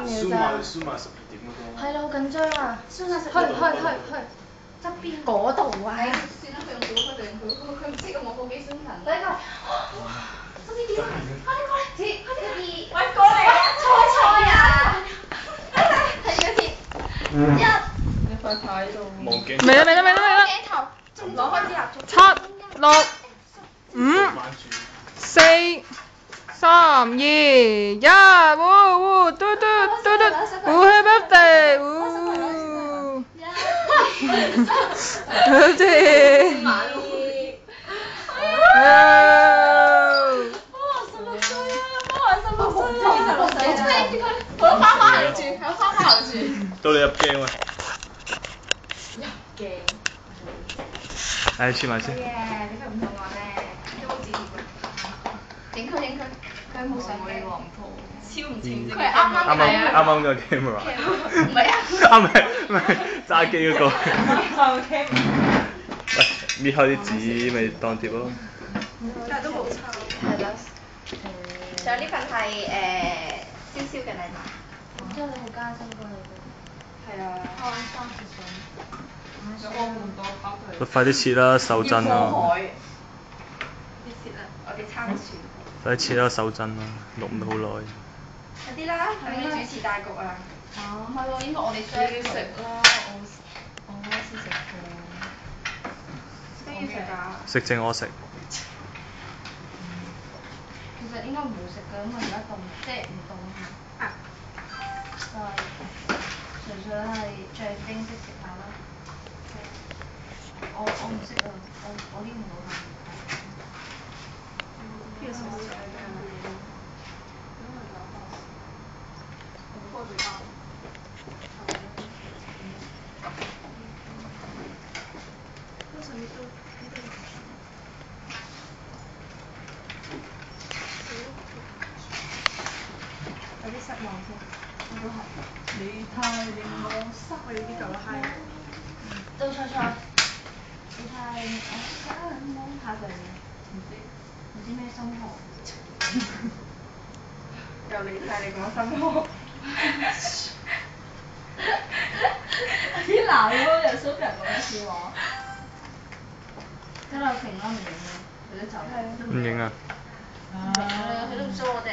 嘅咋。燒埋12點嗰個。係啦，好緊張啊！燒晒去側邊嗰度啊！算啦，佢用小火就用佢唔識用我部機燒頻。你個12點，快啲過嚟，快啲，喂過嚟啊！菜啊！睇幾多錢？1。你快睇到。望鏡。未啦！鏡頭，仲攞開支蠟燭。7、6、5、4、3、2、1，嘟嘟，Happy birthday，birthday。有花喺度轉，有花喺度轉。到你入鏡喂。入鏡。唉，黐埋先。你佢唔同我咧，有冇紙貼？影佢，佢冇相機。超唔清晰。佢係啱個 camera。唔係啊。唔係揸機嗰個。喂，搣開啲紙咪當貼咯。但係都冇差。係啦。仲有呢份係燒嘅禮物。之後你係加薪過嚟嘅。係啊。喂，快啲切啦，手震啦。要切啦，我哋參選。快啲切啦，手震啦，錄唔到好耐。有啲啦，係咪主持大局啊？唔係喎，應該我哋需要食啦，我先食過。都要食㗎。食剩我食。其實應該唔會食㗎，因為而家凍，即係唔凍嚇。就係純粹係象徵式食下啦。我唔識啊，我呢唔到下。邊個食好食啊？有啲失望添，我都係。你太令我失我要呢嚿啦，係。到菜，你太令我失望下句唔知咩心寒。又你太令我心寒。啲男嘅又蘇人講一次話。得啦，停啦，唔影啦，佢都走。唔影啊！佢都唔蘇我哋。